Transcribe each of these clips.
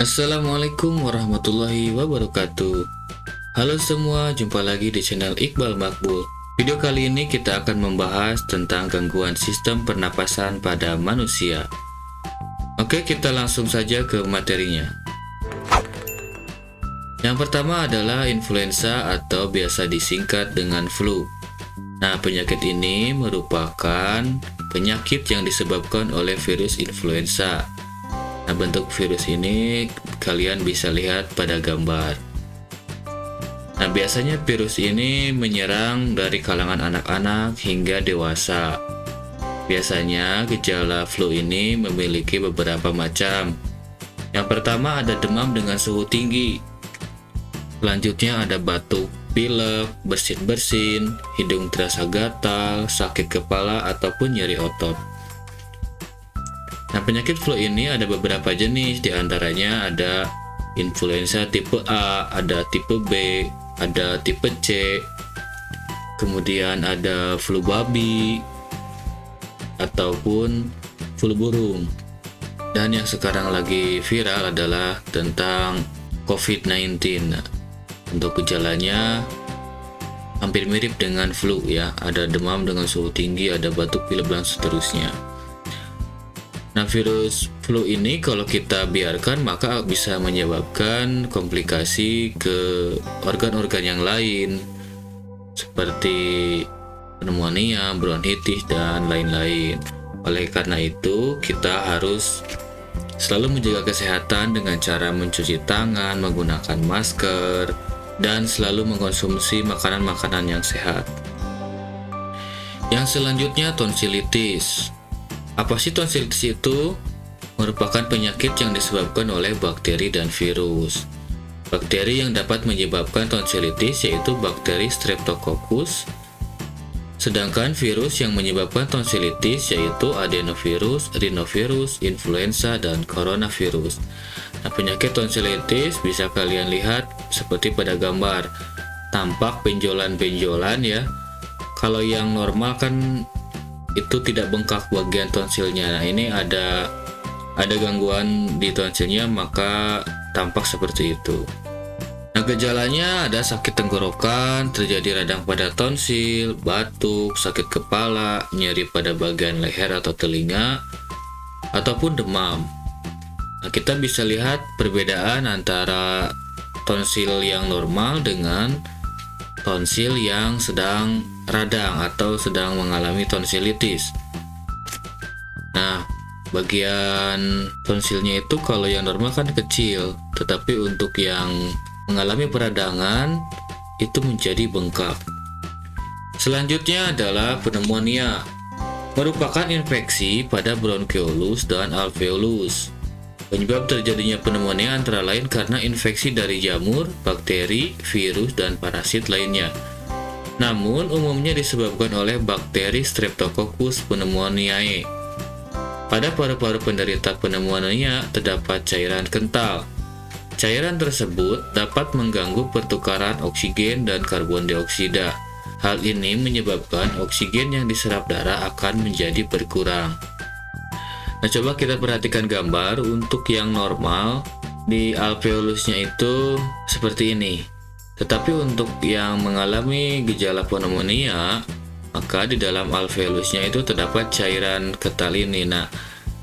Assalamualaikum warahmatullahi wabarakatuh. Halo semua, jumpa lagi di channel Iqbal Makbul. Video kali ini kita akan membahas tentang gangguan sistem pernapasan pada manusia. Oke, kita langsung saja ke materinya. Yang pertama adalah influenza atau biasa disingkat dengan flu. Nah, penyakit ini merupakan penyakit yang disebabkan oleh virus influenza. Nah, bentuk virus ini kalian bisa lihat pada gambar. Nah, biasanya virus ini menyerang dari kalangan anak-anak hingga dewasa. Biasanya gejala flu ini memiliki beberapa macam. Yang pertama ada demam dengan suhu tinggi. Selanjutnya ada batuk, pilek, bersin-bersin, hidung terasa gatal, sakit kepala ataupun nyeri otot. Nah, penyakit flu ini ada beberapa jenis, diantaranya ada influenza tipe A, ada tipe B, ada tipe C, kemudian ada flu babi, ataupun flu burung. Dan yang sekarang lagi viral adalah tentang COVID-19. Untuk gejalanya hampir mirip dengan flu ya, ada demam dengan suhu tinggi, ada batuk, pilek, dan seterusnya. Nah, virus flu ini kalau kita biarkan maka bisa menyebabkan komplikasi ke organ-organ yang lain seperti pneumonia, bronkitis, dan lain-lain. Oleh karena itu, kita harus selalu menjaga kesehatan dengan cara mencuci tangan, menggunakan masker, dan selalu mengkonsumsi makanan-makanan yang sehat. Yang selanjutnya tonsilitis. Apa sih tonsilitis itu? Merupakan penyakit yang disebabkan oleh bakteri dan virus. Bakteri yang dapat menyebabkan tonsilitis yaitu bakteri Streptococcus, sedangkan virus yang menyebabkan tonsilitis yaitu adenovirus, rhinovirus, influenza, dan coronavirus. Nah, penyakit tonsilitis bisa kalian lihat seperti pada gambar, tampak benjolan-benjolan ya. Kalau yang normal kan itu tidak bengkak bagian tonsilnya. Nah, ini ada gangguan di tonsilnya maka tampak seperti itu. Nah, gejalanya ada sakit tenggorokan, terjadi radang pada tonsil, batuk, sakit kepala, nyeri pada bagian leher atau telinga, ataupun demam. Nah, kita bisa lihat perbedaan antara tonsil yang normal dengan tonsil yang sedang radang atau sedang mengalami tonsilitis. Nah, bagian tonsilnya itu kalau yang normal kan kecil, tetapi untuk yang mengalami peradangan itu menjadi bengkak. Selanjutnya adalah pneumonia, merupakan infeksi pada bronkiolus dan alveolus. Penyebab terjadinya pneumonia antara lain karena infeksi dari jamur, bakteri, virus, dan parasit lainnya. Namun, umumnya disebabkan oleh bakteri Streptococcus pneumoniae. Pada paru-paru penderita pneumonia terdapat cairan kental. Cairan tersebut dapat mengganggu pertukaran oksigen dan karbon dioksida. Hal ini menyebabkan oksigen yang diserap darah akan menjadi berkurang. Nah, coba kita perhatikan gambar. Untuk yang normal di alveolusnya itu seperti ini. Tetapi untuk yang mengalami gejala pneumonia, maka di dalam alveolusnya itu terdapat cairan kental ini. Nah,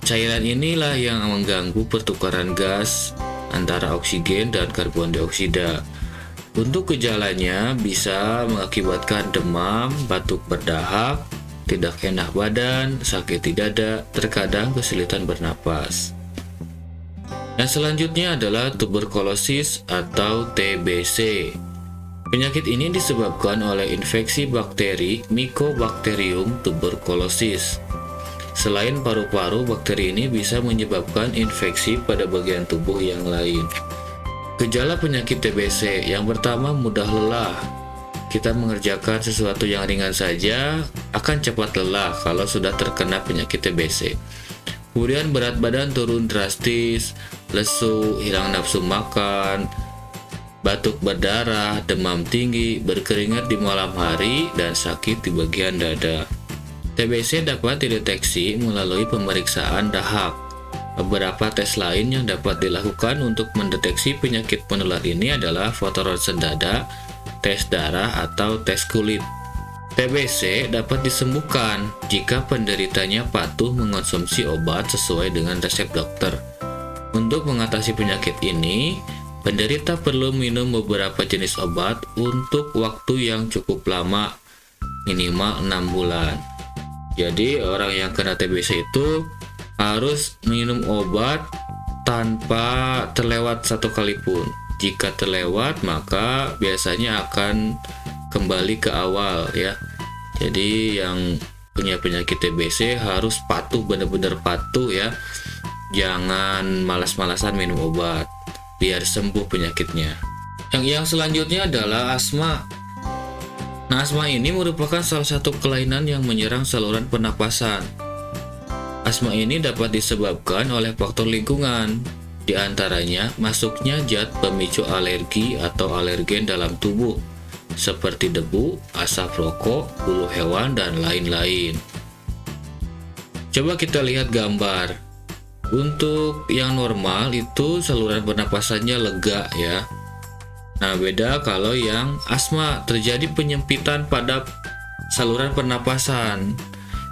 cairan inilah yang mengganggu pertukaran gas antara oksigen dan karbon dioksida. Untuk gejalanya bisa mengakibatkan demam, batuk berdahak, tidak enak badan, sakit di dada, terkadang kesulitan bernapas. Yang selanjutnya adalah tuberkulosis atau TBC. Penyakit ini disebabkan oleh infeksi bakteri Mycobacterium tuberculosis. Selain paru-paru, bakteri ini bisa menyebabkan infeksi pada bagian tubuh yang lain. Gejala penyakit TBC yang pertama mudah lelah. Kita mengerjakan sesuatu yang ringan saja akan cepat lelah kalau sudah terkena penyakit TBC. Kemudian berat badan turun drastis, lesu, hilang nafsu makan, batuk berdarah, demam tinggi, berkeringat di malam hari, dan sakit di bagian dada. TBC dapat dideteksi melalui pemeriksaan dahak. Beberapa tes lain yang dapat dilakukan untuk mendeteksi penyakit menular ini adalah foto ronsen dada, tes darah, atau tes kulit. TBC dapat disembuhkan jika penderitanya patuh mengonsumsi obat sesuai dengan resep dokter. Untuk mengatasi penyakit ini, penderita perlu minum beberapa jenis obat untuk waktu yang cukup lama, minimal 6 bulan. Jadi orang yang kena TBC itu harus minum obat tanpa terlewat satu kali pun. Jika terlewat, maka biasanya akan kembali ke awal ya. Jadi yang punya penyakit TBC harus patuh, benar-benar patuh ya. Jangan malas-malasan minum obat biar sembuh penyakitnya. Yang selanjutnya adalah asma. Nah, asma ini merupakan salah satu kelainan yang menyerang saluran pernapasan. Asma ini dapat disebabkan oleh faktor lingkungan, di antaranya masuknya zat pemicu alergi atau alergen dalam tubuh, seperti debu, asap rokok, bulu hewan, dan lain-lain. Coba kita lihat gambar. Untuk yang normal itu saluran pernapasannya lega ya. Nah, beda kalau yang asma, terjadi penyempitan pada saluran pernapasan,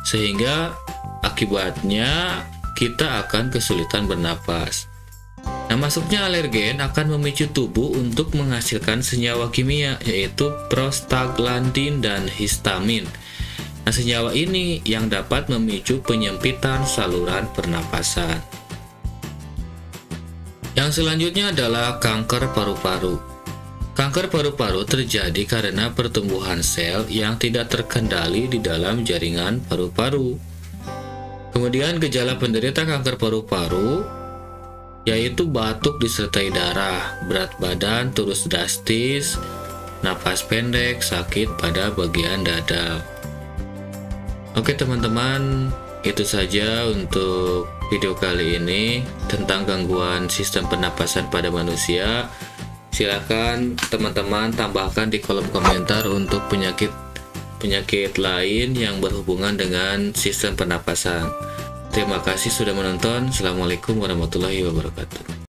sehingga akibatnya kita akan kesulitan bernapas. Nah, masuknya alergen akan memicu tubuh untuk menghasilkan senyawa kimia, yaitu prostaglandin dan histamin. Nah, senyawa ini yang dapat memicu penyempitan saluran pernapasan. Yang selanjutnya adalah kanker paru-paru. Kanker paru-paru terjadi karena pertumbuhan sel yang tidak terkendali di dalam jaringan paru-paru. Kemudian gejala penderita kanker paru-paru yaitu batuk disertai darah, berat badan turun drastis, napas pendek, sakit pada bagian dada. Oke teman-teman, itu saja untuk video kali ini tentang gangguan sistem pernapasan pada manusia. Silakan teman-teman tambahkan di kolom komentar untuk penyakit lain yang berhubungan dengan sistem pernapasan. Terima kasih sudah menonton. Assalamualaikum warahmatullahi wabarakatuh.